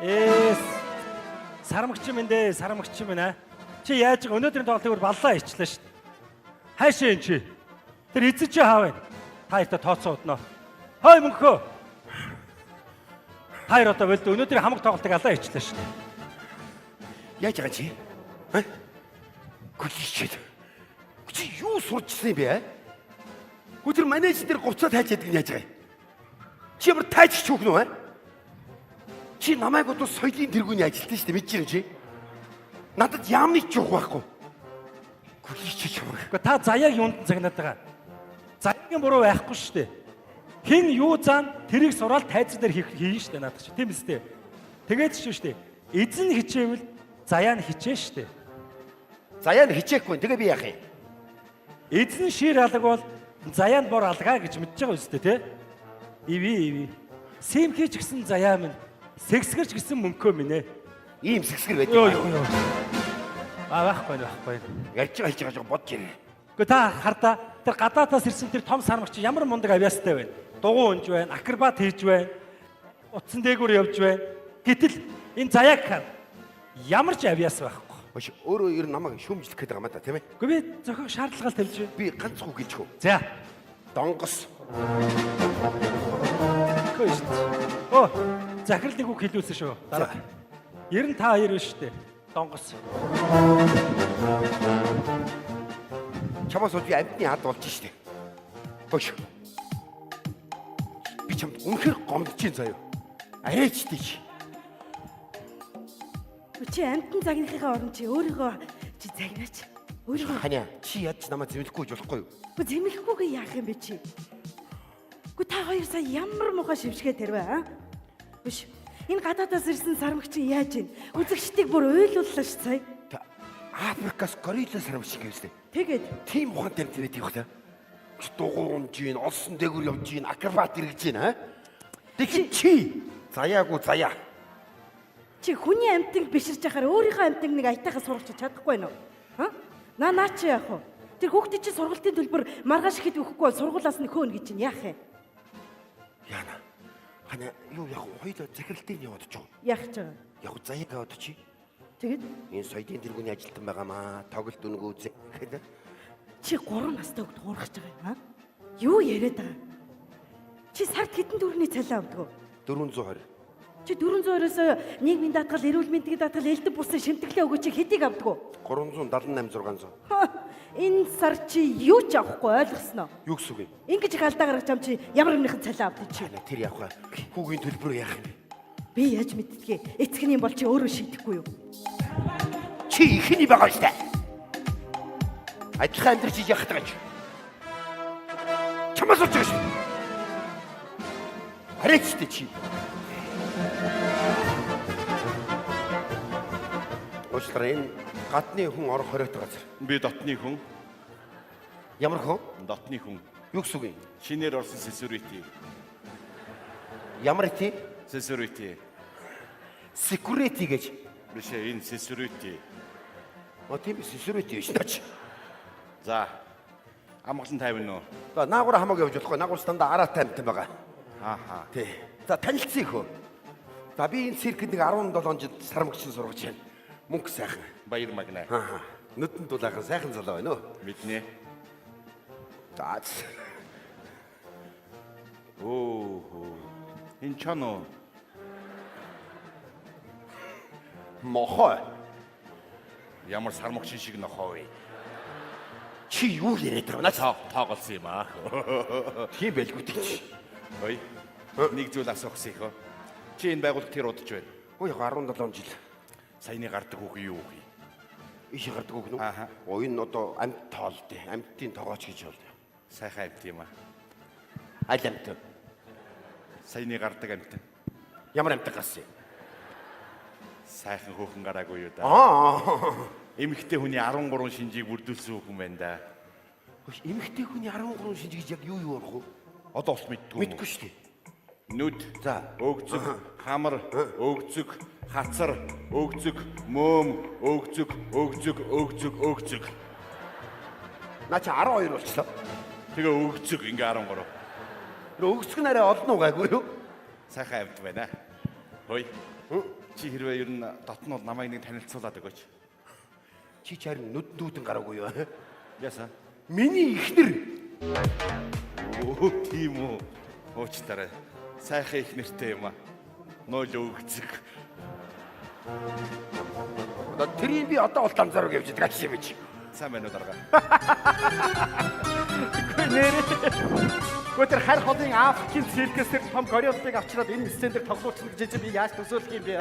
Ээс сармагч юм энэ сармагч юм аа. Чи яаж байгаа өнөөдрийн тоглолтыг баллаа ичлээ шүү дээ. Хайшаа энэ чи. Тэр эзэн чи хаав вэ? Та хоёртой тооцоо уднаа. Хой мөнхөө. Хайр одоо болд өнөөдрийн хамаг тоглолтыг алаа ичлээ шүү дээ. Яаж байгаа чи? Ха? Гүлчээд. Чи юу сурчсан юм бэ? Өдөр менежер говцоо тайж яадаг нь яаж байгаа юм? Чи ямар тайч хүүхэн үү? Чи намайг одоо соёлын тэргүүний ажилтсан шүү дээ, мэдчихэв чи. Надад яамны ч юух байхгүй. Гүлчиж чамаг. Гэхдээ та заяаг юунд загнаад байгаа? Заяагийн буруу байхгүй шүү дээ. Хин юу заан тэрийг сураал тайзан дээр хийн шүү дээ надад чи. Тийм үстэй. Тэгээд шүү дээ. Эзэн хичээвэл заяа нь хичээ шүү дээ. Заяа нь хичээхгүй. Тэгээ би яах юм? Эзэн шир алга бол заяа нь бор алгаа гэж мэдж байгаа үстэй те. Иви. Симхич гэсэн заяа минь, сэгсгэрч гэсэн мөнхөө минь ээ. Ийм сэгсгэр байдаг. Йоо. Байхгүй. Ярьж байгаа бодож ирнэ. Гэхдээ та хардаа тэр гадаатаас ирсэн тэр том сармагч ямар мундаг авиастай байна. Дугуй унж байна, акробат хийж байна. Утсан дээгүүр явж байна. Гэтэл энэ заяаг хаа ямар ч авиас байхгүй. Маш өөрөө ер нь намайг шүүмжлэх гээд байгаа юм да, тийм ээ? Гэхдээ би зохиог шаардлага тавьж байна. Би ганц хүү гэлж хөө. За. Донгос. Көш. Оо, захирал нэг үг хэлүүлсэн шүү. Дараа. 92 биш үү? Донгос. Чамаас би амьтны хад болж штэ. Хөш. Би чамд үнэхээр гомдчихин заяа. Арайч тийч. Чи амтан загнахыгаа орон чи өөрийгөө чи загнаач. Өөрийгөө Ханя, чи яаж намайг зэмлэхгүй гэж болохгүй юу? зэмлэхгүйгээ яах юм бэ чи? Гү та хоёр сая ямар муухай шившгээ тэрвэ аа? Биш. Энэ гадаадаас ирсэн сармагч яаж ийн? Үзэгчдийг бүр уйлууллаа ш сая. Африкаас горилла сармагч гэвстэй. Тэгээд Тим ухаан тамирчид байх та. Дугуун жин, олсон дээгүр явж гин, акробат эргэж гин, аа? Тэгэх чи заяагүй заяа. чи хүний амтанг биширж яхаар өөрийнхөө амтанг нэг аятайхаа сургалж чадахгүй байна уу? Ха? Наа чи яах вэ? Тэр хүүхдээ чи сургалтын төлбөр маргааш ихэд өгөхгүй бол сургуулаас нь хөөнө гэж чинь яах юм? Яна. Ханя юу яг хоёул захиралтын яваад ч юу? Яах ч байгаа. Яг заяаг аваад чи. Тэгэд Энэ соёлын тэргүүний ажилтан байгаамаа. Тоглолт өнгө үзэх гэдэг. чи 3 настай хөлт хуурахж байгаа юм аа? Юу яриад байгаа? Чи сард хэдэн төгрөгийн цалин авдаг вэ? 420. Чи 420-оос нийгмийн даатгал, эрүүл мэндийн даатгал, элдв бусын шимтгэлээ өгөөч чи хэдийг авдаг вэ? 378 600. Энэ сар чи юу ч авахгүй ойлгосноо? Юу гэсэн үг юм? Ингэж их алдаа гаргаж ам чи ямар нэгэн цалин авдаг чи? Ханя тэр явах хүүгийн төлбөр яах юм бэ? Би яаж мэддгээ? Эцгний бол чи өөрөө шийдэхгүй юу? Чи ихний байгаа штэ. Адилхан амьдрч яах гэж. Чамаас олж байгаа шүү. Арайчтэй чи. Уучлаарай энэ гадны хүн орох хоройтой газар. Би дотны хүн, Ямар хүн? дотны хүн. Юу гэсэн үг юм? Шинээр орсон security. Ямар тий? Security. Security гэж. Биш энэ security. Тийм security биш наач. За. Амгалан тайвна уу? За наагур хамаагүй явж болохгүй. Наагур стандаа араа таймтай байгаа. Ааха. Тий. За танилцсан их үү? За би энэ циркэд нэг 17 жил сармагчин сургаж байна. Мөнгө сайхан. Баяр магнаа. Аа. Нүдэн дулаахан сайхан залуу байна уу? Мэднэ. За. Оо. Энэ чано. Мохоо. Ямар сармагчин шиг нохоо вэ? Чи юу яриад байгаа наач? Тоглосон юм аа. Тийм байлгүй тийч. Ой. Нэг зүйл асуух хийх. Чи энэ байгууллагт тэр удаж байна. Ой яг 17 жил. Саяны гардаг үг юу вэ? Иш гардаг үг нүү? Ааха. Ой энэ одоо амьд тоолд. Амьдтын тогооч гэж бол. Сайхан амт юм аа. Аль амьд? Саяны гардаг амт. Ямар амьд гарсан юм? Сайхан хөөхөн гараагүй юу да. Эмэгтэй Эмэгтэй хүний 13 шинжийг бүрдүүлсэн хүн байна да. эмэгтэй хүний 13 шинж гэж яг юу орох вэ? Одоо бас мэддгүй. Мэдгүй шүү дээ. Нүд, За. өгзөг, хамар, өгзөг, хацар, өгзөг, мөөм, өгзөг. Наа чи 12 болчихлоо. Тэгээ өгзөг ингээ 13. Тэр өгсг нь арай олон уу гайгүй юу? Сайхан амьд байна. Хөөе. Чи хэрвээ ер нь дотнууд намайг нэг танилцуулаад өгөөч. Чи харин нүднүүдэн гараагүй юу? Яасан? Миний ихнэр. Оо тийм үү. Уучлаарай. Сайхан их нэртэй юм аа. Ноол өгцөг. Тэрийг би одоо болт анзаарах явж байгаа юм биш. Сайн байна уу дарга? Өдөр хар холын Африкийн циркэсээр том гориолтыг авчираад энэ сцен дээр тоглуулчихна гэж би яаж төсөөлөх юм бэ?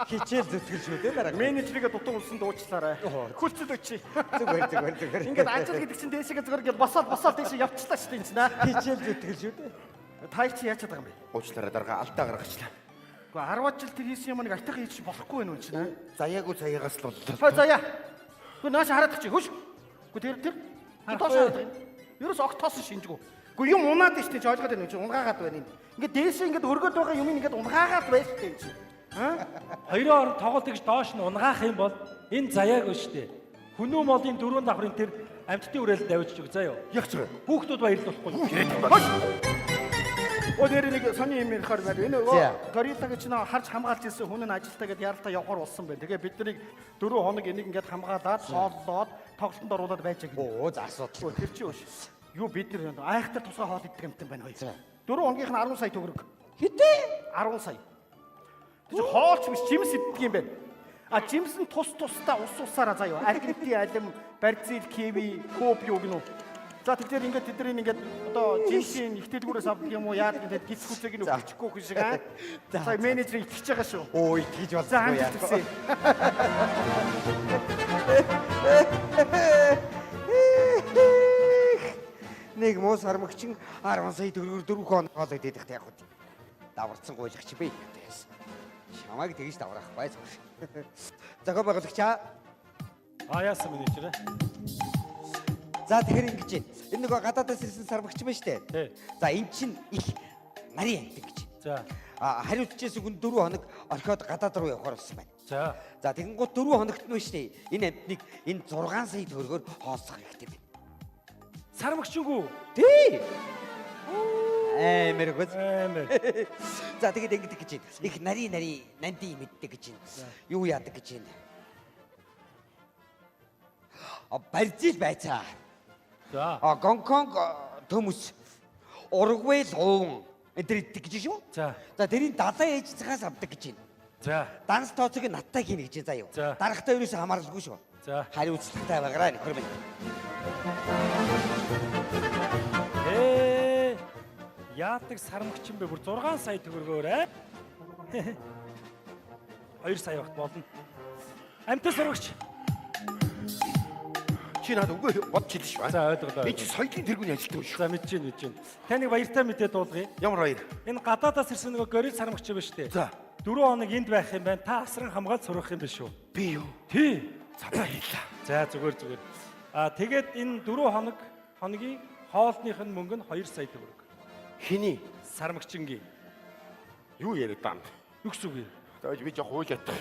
Хичээл зүтгэл шүү дээ дараа. Менежерийгээ дутуу үлсэнд уучлаарай. Хүлцэл өчи. Зүгээр. Ингээд ажил гэдэг чинь дээшээ зүгээр ингээд босоод дээшээ явчихлаа шүү дээ энэ чинь аа. Хичээл зүтгэл шүү дээ. Та чи яаж чадах юм бэ? Уучлаарай дарга алдаа гаргачлаа. Гэхдээ 10 жил тэр хийсэн юмыг айтайхан хийж болохгүй байна уу чинь аа? Заяагүй заяагаас л боллоо. Хой заяа. Гэхдээ нааша хараад чи хөш. Гэхдээ тэр доош хараад байна. Ерөөс огтоос шинжгүй. Гэхдээ юм унаад штэ чи ойлгоод байна уу чи унгаагаад байна юм. Ингээд дээшээ ингээд өргөд байгаа юм ингээд унгаагаад байж штэ юм чи. Хоёрын орон тоглолт гэж доош нь унгаах юм бол энэ заяаг шүү дээ. Хүнүү молын дөрөв давхрын тэр амьтдын үрээлд давжиж өг заяа. Яг зөв. Хүүхдүүд баярлуулахгүй. Өнөөдөр нэг сони юм ярихаар байна. Энэ гориллаг гэж нөө харж хамгаалж ирсэн хүн нь ажилтаа гэдээ яралтай явахаар болсон байна. Тэгээ бид нарыг 4 хоног энийг ингээд хамгаалаад, хооллоод, тоглолтод оруулаад байж байгаа. Оо за асуудал. Тэр чи өш. Юу бид нар айхтар тусгай хоол идэх юмтай байна хоёр. 4 хоногийнх нь 10 сая төгрөг. Хэдий? 10 сая. Тэр хоолч биш жимс иддэг юм байна. А жимс нь тусдаа усаараа заяа. Аргентин алим, барзил, киви, коп юу гинөө. За тэгэхээр ингээд тэдний ингээд одоо жимсийн их дэлгүүрээс авдаг юм уу яад гэдэг гис хүзэг нь өгчихгүй хүн шиг аа. За менежер итгэж байгаа шүү. Оо итгэж За болсон хамт яа. тэгсэн. Нэг муу сармагчин 10 сая төгрөгөөр 4 хоног хоол идэх яг хөө. Даварцсан гуйлагч бэ гэдээс. Шамааг тэгж даврах бай зүгээр. Зохион байгуулагч аа. Яасан менежер. За тэгэхээр ингэж байна. Энэ нөгөө гадаадаас ирсэн сармагч байна штэ. Тий. За эн чинь их нарийн амтан гэж. За. Хариуцчээс хүн 4 хоног орхиод гадаад руу явахаар болсон байна. За. За тэгэнгუთ 4 хоногт нь штэ. Энэ амтныг энэ 6 сая төгрөгөөр хоолцох хэрэгтэй байна. Сармагчгүй. Тий. Амар гоц. Амар. За тэгээд ингэдэг гэж байна. Их нарийн нандин мэддэг гэж байна. Юу яадаг гэж байна. Барзил байцаа. За. Гонконг төмөс. Уругвай л уун. Эдгээр иддэг гэж шүү. За. За тэрийн далаа ээж цагаас авдаг гэж байна. За. Данс тооцоог надтай хийнэ гэж заа юу. За. Дарагтай ерөөсөө хамааралгүй шүү. За. Хариуцлагатай байгаарай нөхөр минь. Яадаг сармагч юм бэ? Бүр 6 сая төгрөгөөр аа. 2 сая багт болно. Амттай сармагч. Чи надад үгүй бодчих шүү. За ойлголоо. Энэ чи соёлын тэргүүний ажилтдаг шүү. За мэдэж байна. Таныг баяртай мэдээ дуулгая. Ямар баяр. Энэ гадаадаас ирсэн нөгөө горил сармагч юм ба штэ. За. 4 хоног энд байх юм байна. Та асран хамгаалж сурах юм биш үү? Би юу? Тий. За баярлаа. За зүгээр. Тэгээд энэ 4 хоногийн хоолных нь мөнгө нь 2 сая төгрөг. Хиний? Сармагчингийн. Юу яриад бам? Юу гэсэн үг юм? Тэгэж би жоо хууль ятдаг.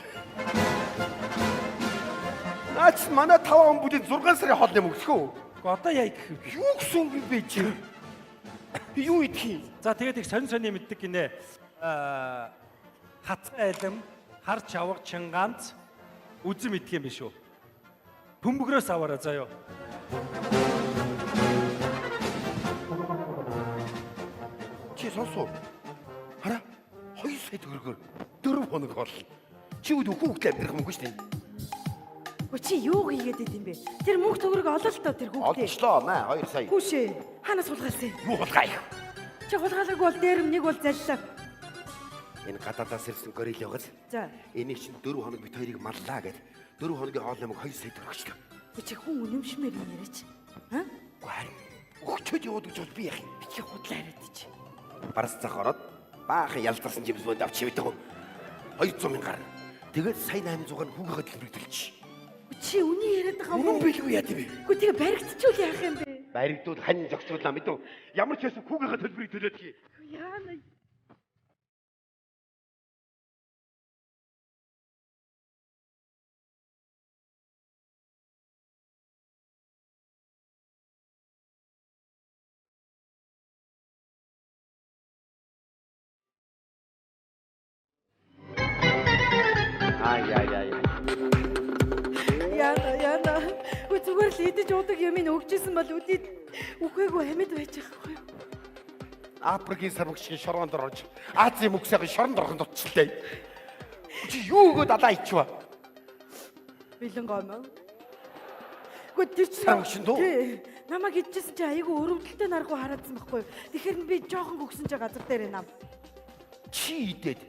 Наач манай 5 он бүлэд 6 сарын хоол юм өгөх үү? Гэхдээ одоо яа гэх юм? Юу гэсэн юм бэ чи? Юу идэх юм? За тэгээд их сонь мэддэг гинэ. Хацгай алим, хар чавга, чинганц үзэм идэх юм биш үү? Бөмбөгрөөс аваарай заяа. Чи сонсоо. Хараа. 2 сая төгрөгөөр 4 хоног хоол. Чи үд хүүхдээ амьдрах мөнгө шүү дээ. Өө чи юу хийгээд байд юм бэ? Тэр мөнгө төгрөг олоо л доо тэр хүүхдээ. Олчлоо наа 2 сая. Хүүшээ. Ханаас хулгаалсан? Юу болгоо юу? Чи хулгаалаагүй бол дээрэм нэг бол заллаа. Энэ гадаадаас ирсэн горил явгал. За. Энийг чинь 4 хоног бит хоёрыг марлаа гэд 4 хоногийн хоол намайг 2 сая төгрөгчлөө. Чи хүн үнэмшмээр юм яриач. Аа? Харин өгчөөд яваад гэж би яах юм? Би чи худлаа яриад чи. Барс цах ороод баахан ялдарсан жимс бод авч чивэдэг. 200 мянгаар. Тэгээд сая 800-аар хүүгээ төлбөрийг төлчих. Чи үний яриад байгаа Үнэн билгүй яа тийм бэ? Үгүй тэгээ баригдчихвол яах юм бэ? Баригдуул хань зогсруулаа мэдв. Ямар ч байсан хүүгээ төлбөрийг төлөөд хий. Яана. Яна. Үгүй зүгээр л идэж уудаг юм ин өгчээсэн бол үдээд үхээгүй амьд байж байгаа юм. Африкийн сармагчийн шороонд орж Азийн мөксөгийн шоронд орохын дутчихлээ. Чи юу өгөөд алаа ичвэ? Бэлэн гомоо. Үгүй тэр чинь Сармагчин дөө? Тий. Намайг идчихсэн чи айгүй өрөвдөлтөй наргуу хараадсан байхгүй юу? Тэгэхээр би жоохон гүгсэн чи газар дээр нам. Чи идээд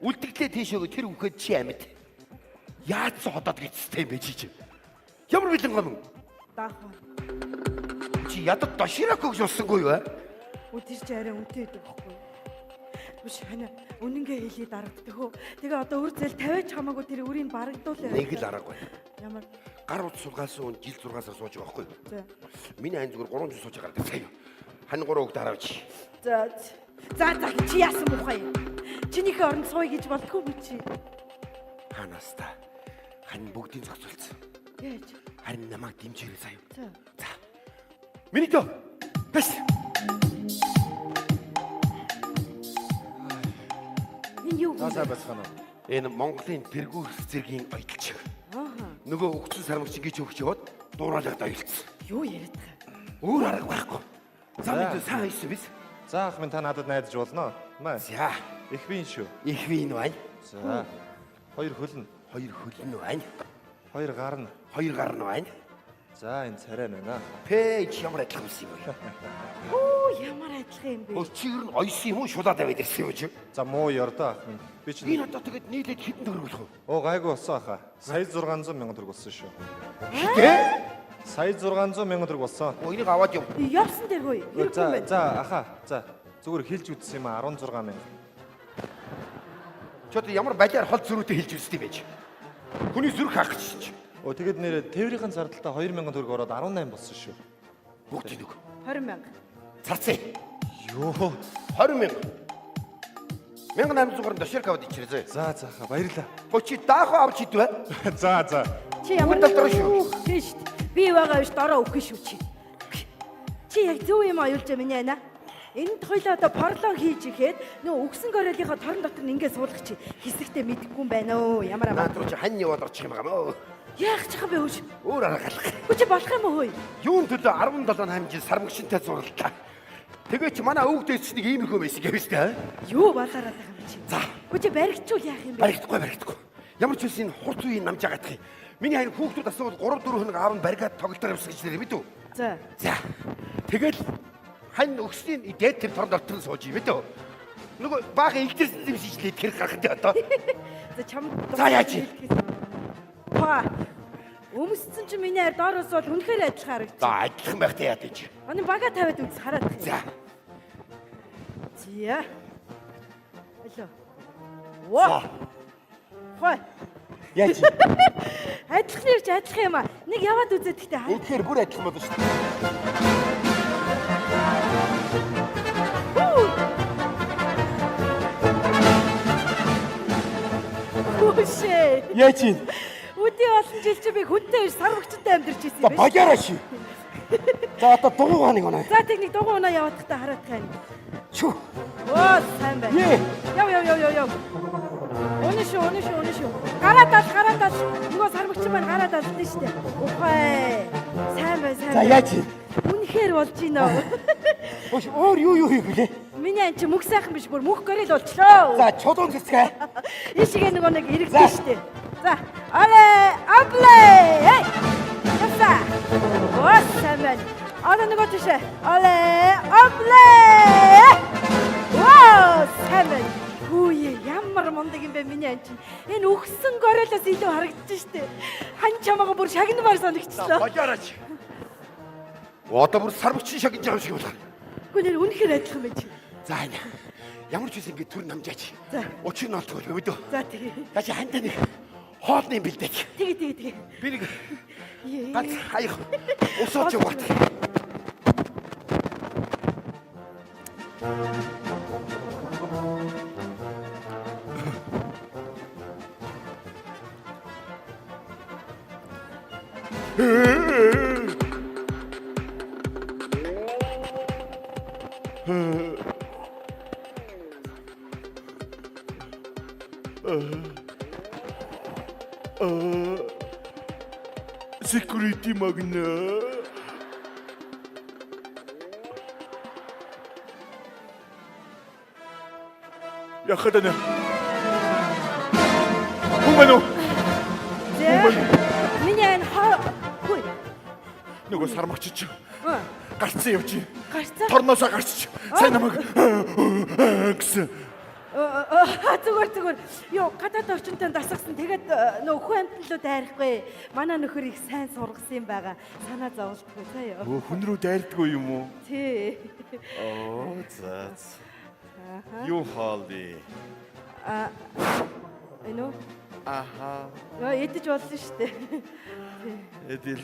үлдэгдлээ тийшээ тэр үхээд чи амьд. Яаж ч ходоод гистэй юм бэ чи? Ямар бэлэн гомон? Даах. Чи ядад доширак өгч уссангүй юу? Үдир чи арай үнтэй байдаг байхгүй юу? Биш хана үнэнгээ хэлий дарагддаг хөө. Тэгээ одоо үр зэл 50 ч хамаагүй тэр үрийг барагдуулаа. Нэг л аргагүй. Ямар Гар ут сургаасан хүн жил 6-аас сууж байгаа байхгүй юу? За. Миний айн зүгээр 3 жил сууж байгаа даа. Хань 3 үг дараач. За чи яасан мухай юм? Чинийхээ оронд сууя гэж болтгүй юм чи. Ханаас та хань бүгдийг зогсуулсан. Яаж? Харин намайг дэмжээрэй сая. За. Миний дөө. Бэс. Энэ юу вэ? Сайн байцгаана уу? Энэ Монголын тэргүүр зэргийн аялалч. Аа. Нөгөө өгцөн сармагч гэж өгч яваад дуурайлаад аялцсан. Юу яриад байгаа? Өөр арга байхгүй. Замд сайн хийсэн биз? За ах минь та надад найдаж болно. Маа. За, Их бийн шүү. их вин байна. За. Хоёр хөлн, 2 хөлн байна. хоёр гарна. 2 гарн байна. За энэ царай байна. Пэж ямар адилхан юм бэ? Оо ямар адилхан юм бэ? Өчигөр нь ойсон юм уу шулаад аваад ирсэн юм чи? За муу ёрдоо ах минь. Би чинь Энэ одоо тэгээд нийлээд хэдэн төгрөг болох вэ? оо гайгүй болсон аха. Сая 600 мянган төгрөг болсон шүү. Тэ? Сая 600 мянган төгрөг болсон. Энийг аваад юм. Явсан дээр хөөе. Хэрэг юм байна. За аха. За зүгээр хэлж үзсэн юм а 16 мянга. Чод ямар балиар хол зөрүүтэй хэлж үзсэн юм бэ чи? Хүний зүрх хаах гэж чи. Оо тэгэд нэрээ тээврийн зардалтаа 2 мянган төгрөг ороод 18 болсон шүү. Бүгд нэг. 20 мянга. Царцээ. Йоо. 20 мянга. 1800-аар доширк аваад ичрээ. За аха баярлаа. Гоо чи даахаа авч идвэ? За. Чи ямар дотроо шүү. Тийш. Би байгаа биш дороо өгөх шүү чи. Чи яг зөв юм аюулж миний ана. Энд хоёлоо одоо порлон хийж ихэд нөө өгсөн гореолынхаа торон дотор нь ингээд суулгах чи хэсэгтээ мэдэхгүй юм байна өө. Ямар амаа. Наад руу чи хань яваад орчих юм байгаа мó. Яах ч юм бэ хөөш. Өөр арга галах. Үгүй чи болох юм уу хөөе? Юун төлөө 17 хаймжийн сармагчинтай зурлаа. Тэгээ чи манай өвгдөөс нэг ийм хөө байсан гэвч тэ. Юу балаараад байгаа юм чи? За. Үгүй чи баригчул яах юм бэ? Баригдахгүй. Ямар ч үс энэ хурц үеийн намж агаадах юм. Миний харин хүүхдүүд асуувал 3-4 хоног аав нь баригад тоглолтоор явсан гэж нэр мэдв. За. За. Тэгэл хань өгсний дээд тэр торон дотор нь сууж юм мэдв. Нөгөө баахан илдэрсэн юм шийдлээ тэр гарахтай одоо. За чам. За яаж юм? Па. Өмссөн чи миний хайр доороос бол үнэхээр адилхан харагдчих. За адилхан байхтай яа гэж. Аны бага тавиад үз хараад. За. Зя. Алло. Ва. Хой. Яаж? Адилхан явж адилхан юм аа. Нэг яваад үзээд гэхдээ хаа. Тэгэхээр бүр адилхан болно шүү дээ. Хөөшөө. Яаж юм? Үдий олон жил чи би хүнтэй ир сарвагчтай амьдарч ирсэн За юм байна. багаараа шүү. За одоо дугуй ханыг оноо. За техник дугуй унаа яваад тахта хараад тань. Чү. Оо сайн байна. Ээ. Яв. Уны шүү. Гараад ал. Нөгөө сарвагч маань гараад алдсан шүү дээ. Ухаа. Сайн байна. За яаж юм? Үнэхээр болж гинөө. Өөш өөр юу хийх вүлээ? Миний ан чи мөх сайхан биш бүр мөх горил болчлоо. За чулуун цэцгээ. Ишигээ нөгөө нэг иргэсэн шүү дээ. За апле. Эй. Яса. Оо сайн байна. Одоо нөгөө тийшээ. Апле. Вау сайн байна. Хөөе ямар мундаг юм бэ миний ан чинь. Энэ өгсөн горилоос илүү харагдаж штэ. Хан чамаага бүр шагнамаар санагчлаа. Багаараач. Одоо бүр сарвагчин шагнаж байгаа юм шиг байна. Гүн нэр үнэхээр адилхан байж. За энэ ямар ч үс ингэ түр намжаач. За. Учир нь олдгоо мэдөө. За тэгээ. Яа хантай нэг хоолны юм бэлдээч. Тэгээ. Би нэг ганц хаях усаач яваад. Security magna. Яхадана. Хумано. Миний ань хүй. Нөгөө сармагч чи гарцсан явж байна. Гарцсан. Торноосоо гарч сайн намайг гэсэн. Зүгээр. Йоо, гадаад орчинтой дасгасан. Тэгээд нөө хүү амтлуу дайрахгүй. Манай нөхөр их сайн сургасан юм байгаа. Санаа зовлтгүй заа ёо. Хүн рүү дайрдаггүй юм уу? Тий. Оо за. Юу хаалди? Эно. Аха. Йоо, эдэж болсон шүү дээ. Эдэл.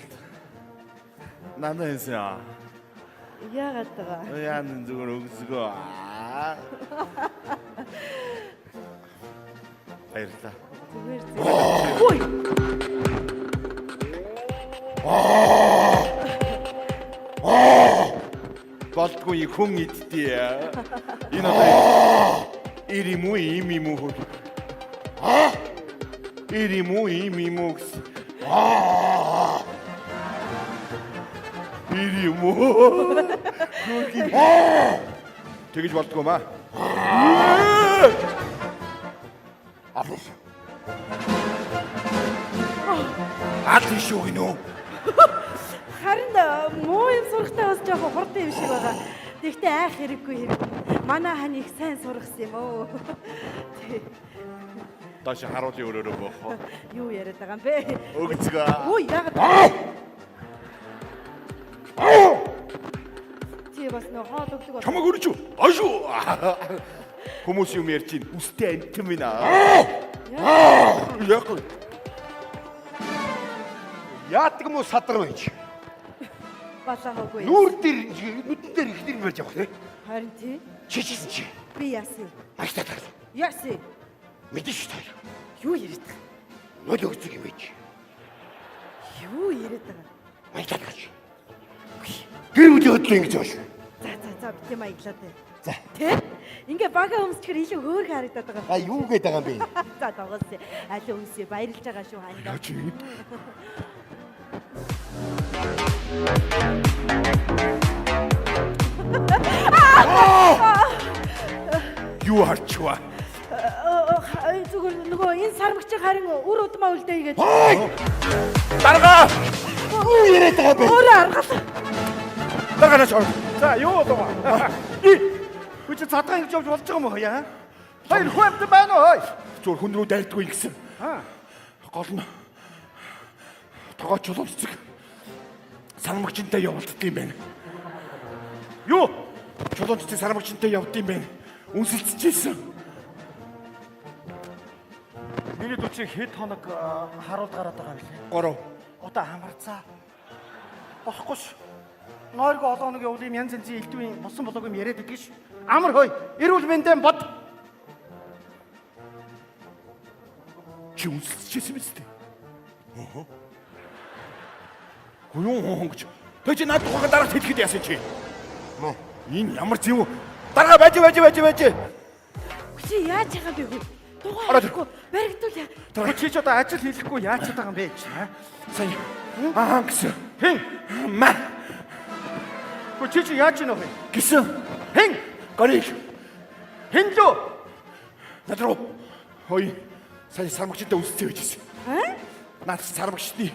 Нана энсэ. Яагаад байгаа? Яан зүгээр өгсгөө. Баярлалаа. Зүгээр. Хүй. Болтгүй хүн идтий. Энэ одоо ирим үү им үү? Ирим үү им үү? Ирим үү? Тэгэж болтгүй маа. Аадлын шүү гинөө. Харин муу юм сурахтаа бас жоохон хурдан юм шиг байгаа. Тэгтээ айх хэрэггүй. Манай хань их сайн сургасан юм оо. Тааш харуулын өрөөрөө боохоо. Юу яриад байгаа юм бэ? Өгцгөө. Ой, яагаад? Чи бас нөө хоол өгдөг бол. Чамаг өрч үү? Ашуу. Хүмүүс юм ярьж чинь үстэй амтэн байна. Яг. Яадаг юм уу садар байж? Балаагүй. Нүүр дээр нүдэн дээр их нэр байж явах тийм. Харин тий. Чичсэн чи. Би яасан? Ажтаа тар. Яасан? Мэдэн шүү дээ. Юу яриад байгаа? Нөл өгцөг юм байж. Юу яриад байгаа? Ажтаа тарч. Гэр бүлийн хөдлөө ингэж байна шүү. За битээ маяглаад бай. За. Тэ? Ингээ бага өмсчгэр илүү хөөр харагдаад байгаа. А юу гээд байгаа юм бэ? За тогоос. Аль өмсөө баярлж байгаа шүү хандаа. Чи юу харчваа? Зүгээр нөгөө энэ сармагч харин үр удмаа үлдээ игээд. Дарга! Юу яриад байгаа бэ? Өөрөө аргал. Дарганаач. За юу болов? Хүч цадгаа ингэж явж болж байгаа юм уу яа? Хоёр хүн амт байна уу? Зүгээр хүн рүү дайрдаггүй гэсэн. Гол нь тогоо чулуурцэг сармагчтай явуулдаг юм байна. Юу? Чулуурцэг сармагчтай явд юм байна. Үнсэлцэжсэн. Миний дүүчийг хэд хоног харуулд гараад байгаа юм лээ. 3. Одоо хамарцаа. Бохгүй ш. Нойрго олон хоног явуул юм янз янзын элдвийн болсон болоог юм яриад идэг ш. Амар хой. Эрүүл мэндийн бод. Чи үнсэлцэжсэн биз дээ? Гуйон гэж. Тэг чи наад тухайга дараад хэлэхэд яасан чи? Мөн. Энэ ямар зэв? Дарга байж. Чи яаж байгаа бэ хүү? Ороод. Дугааргүй баригдуул яа. Чи ч одоо ажил хийхгүй яаж чадаа юм бэ чи? Сайн. Гэсэн. Хэн? Ма. Чи яаж ийнө вэ? Гэсэн. Хэн? Горил. Хэн лөө? Надруу. Хой. Сайн сармагчтай үсцээ байжсэн. Наад сармагчны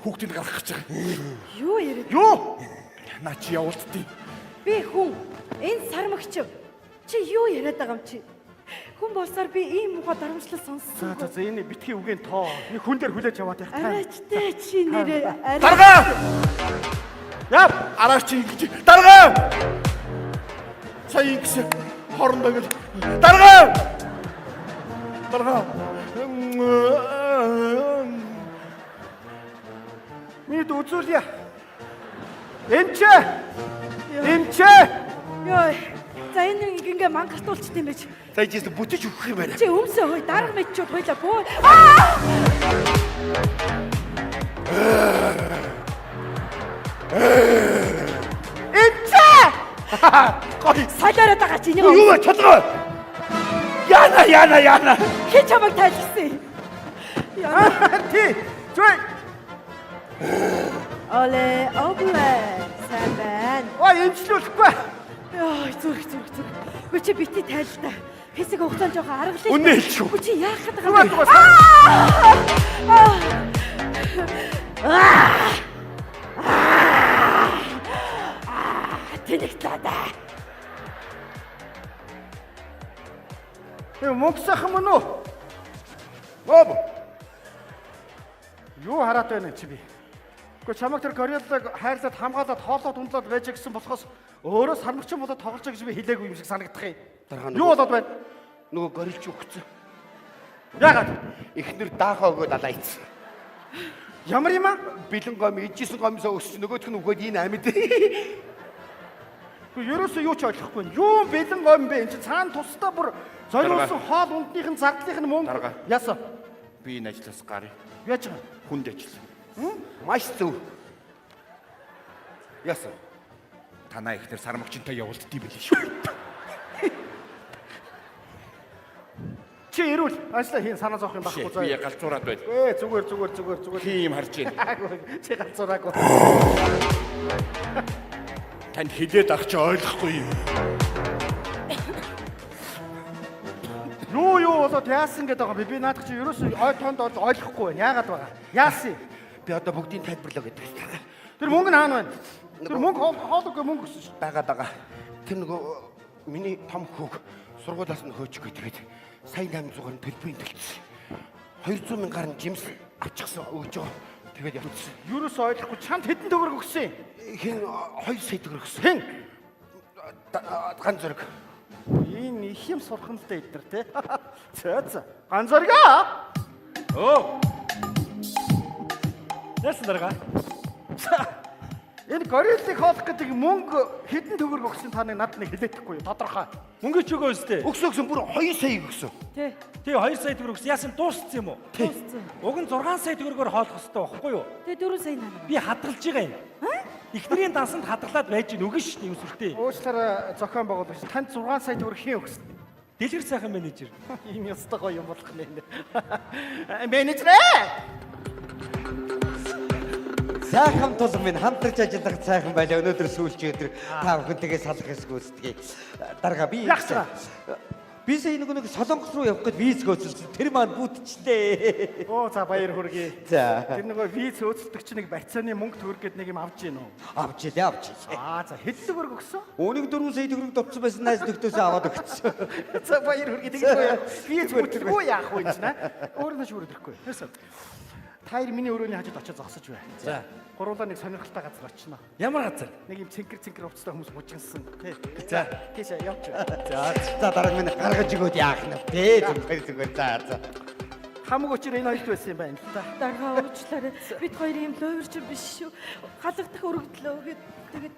хүүхдийг гаргах гэж байгаа. Юу яриад? Юу? Наа чи явуултдیں۔ Би хүн. Энэ сармагч. Чи юу яриад байгаа юм чи? Хүн болсоор би ийм муухай дарамжлал сонссон. За энэ битгий үгийн тоо. Нэг хүн дээр хүлээж аваад явах таа. Арайчтай чи нэрээ. Дарга! Яа, араач чи ингэж. Дарга! Сая ингэж хоорондоо гэж. Дарга! Дарга! Миний дүүцүүлье. Эмч! Йой. За энэ ингээ мангартуулчт юм байж. За ийж бүтэж өгөх юм байна. Чи өмсөө хой дарга мэдчихэд хойлоо бөө. Эмч! Гой солиороод байгаа чи нэг Юу чадгаа? Яна. хин чамайг тайлсан. Яа. тий. Зүй. Оле, обвэ. Сайн байна. Ой, эмчлүүлэхгүй. Яа, зүрх. Гү чи бити тайлтаа. Хэсэг хугацаанд жоохон аргалаа. Үнэ л шүү. Гү чи яахад Юу байгаа болов? Тэнэгтээд. Мөнгө сайхан мөн үү? Боб. Юу хараад байна чи би? Гэхдээ чамаг тэр гориллаг хайрлаад хамгаалаад хоолоод ундлаад байж гэсэн болохоос өөрөө сармагчин болоод тоглож байгаа гэж би хэлээгүй юм шиг санагдах юм. Дарга Юу болоод байна? Нөгөө горилч өгцөн. Яагаад? Эхнэр даахаа өгөөд алайцсан. Ямар юм аа? Бэлэн гом ижсэн гомсоо өсч нөгөөх нь өгөөд энэ амьд. Гэхдээ ерөөсөө юу ч ойлгохгүй байна. Юу бэлэн гом бэ? Энд чи цаана тусдаа бүр зориулсан хоол ундных нь зардлынх нь мөнгө. Дарга. Яасан? Би энэ ажлаас гарыг. Яаж байгаа? Хүнд ажил. Маш зөв. Яасан? Танаа ихнэр сармагчинтай явуулдгий билээ шүү. Чи ирүүл ажлаа хийн санаа зовох юм Би байхгүй заа. галзуураад байна. Зүгээр. Тийм харж байна. Чи галзуураагүй. Танд хэлээд ах чи ойлгохгүй юм. Юу болоод яасан гэдэг байгаа би наадах чи ерөөсөө ой тоонд ойлгохгүй байна. Яагаад байгаа? Яасан? Би одоо бүгдийг тайлбарлаа гэдэг. Тэр мөнгө нь хаана байна? Тэр мөнгө хоолойгүй мөнгө өссөн шүү. Бага. Тэр нөгөө миний том хүүг сургуулиас нь хөөчихгүй тэгээд сая 800-аар нь төлбөрийн төлсөн. 200 мянгаар нь жимс авчихсан өгж байгаа. Тэгээд явчихсан. Ерөөсөө ойлгохгүй чамд хэдэн төгрөг өгсөн юм? Хин 2 сая төгрөг өгсөн. Хэн? Ган зөрөг. Энэ их юм сурхамтай эднэр те. За. Ганцоргаа. Оо. Яасан дарга? Энэ гориллыг хоолох гэдэг мөнгө хэдэн төгрөг өгсөн та надад нэг хэлээхгүй юу? Тодорхой. Мөнгө ч өгөө өстэй. Өгсөн бүр 2 сая өгсөн. Тий. Тий 2 сая төгрөг өгсөн. Яасан дууссан юм уу? Дууссан. Уг нь 6 сая төгрөгөөр хоолох хэрэгтэй байхгүй юу? Тий 4 сая нана. Би хадгалж байгаа юм. Эхнэрийн дансанд хадгалаад байж гин үгүй шүү дээ юм сүртэй. Уучлаарай зохион байгуулагч танд 6 сая төгрөг хийн өгсөн. Дэлгэр сайхан менежер. Ийм ёстой гоё юм болох нэ. Менежер ээ! Сайхан тулан минь хамтарч ажиллах сайхан байлаа. Өнөөдөр сүүлчийн өдөр та бүхэнтэйгээ салах хэсэг үүсдэг. Дарга би Ягсаа. Би сая нэг Солонгос руу явах гээд виз гөөцөлсөн. Тэр маань бүтчлээ. Оо за баяр хүргэе. За. Тэр нөгөө виз өөцөлдөг чинь нэг барьцааны мөнгө төгрөг гэдэг нэг юм авч гин үү? Авч илээ. За хэд төгрөг өгсөн? Үүнийг 4 сая төгрөг дутсан байсан найз нөхдөсөө аваад өгсөн. За баяр хүргэе. Тэгвэл виз бүтэлгүй яах вэ энэ? Өөр нь шүүрдэхгүй. Яасан? Таяр миний өрөөний хажууд очиж зогсож бай. За. Гуруулаа нэг сонирхолтой газар очино. Ямар газар? Нэг юм цэнкэр хувцастай хүмүүс бужигнсан. Тий. За. Тийш явч. За дарга минь гаргаж өгөөд яах нь вэ? Зүгээр. За. Хамаг очир энэ хоёрт байсан юм байна л да. Дарга уучлаарай. Бид хоёр юм лойрч биш шүү. Халагдах өргөдлөө тэгээд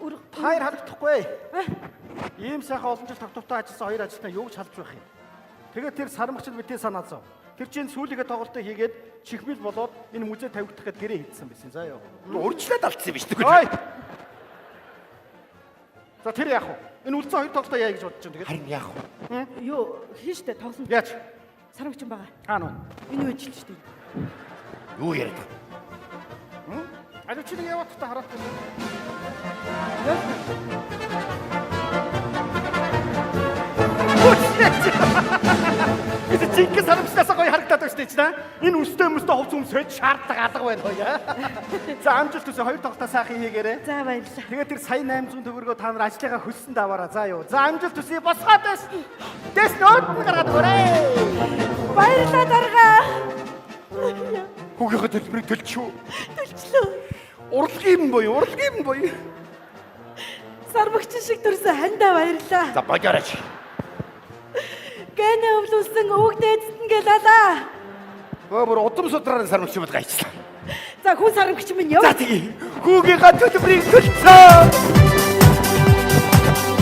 өрг. Таяр халагдахгүй. Ийм сайхан олон жил тогтвортой ажилласан хоёр ажилтнаа юу ч халж байх юм. Тэгээд тэр сармагчд битээ санаа зов. Тэр чинь сүүлийнхээ тоглолтыг хийгээд чихмэл болоод энэ музей тавигдах гээд гэрээ хийдсэн байсан. За ёо. Урьдчилаад алдсан юм биш үү? Ой. За тэр яах вэ? Энэ үлцэн хоёр тоглолтоо яа гэж бодож байна тэгээд. Харин яах вэ? Юу хийн штэ тоглосон. Яаж? Сармагчин байгаа. Хаана вэ? Энэ үеж л штэ. Юу яриад байгаа? Аль чи нэг яваад та хараад байна. Это жинхэнэ сармагчнаас гоё харагдаад байна шүү дээ. Энэ өстэй хувц өмсөж шаардлагатай алга байна гоё. За амжилт хүсье хоёр тоглолтоо сайхан хийгээрэй. За баярлалаа. Тэгээд тэр сая 800 төгрөгөө та нар ажлынхаа хөлсөнд аваараа. За юу. За амжилт хүсье босгоод байсан. Дэс нот гаргаад өгөөрэй. Баярлалаа дарга. Хүүгийнхээ төлбөрийг төлчихөө. Төлчлөө. Урлагийн боё. Сармагчин шиг төрсөн хандаа баярлалаа. За бажаараач. Гэнэ өвлөсөн өгдөөдсөн гэлалаа. Өөр удам судраар сармагч юм гайчлаа. За хүн сармагч минь ёо. За тэгье. Хүүгийнхээ төлбөрийг төлцөө.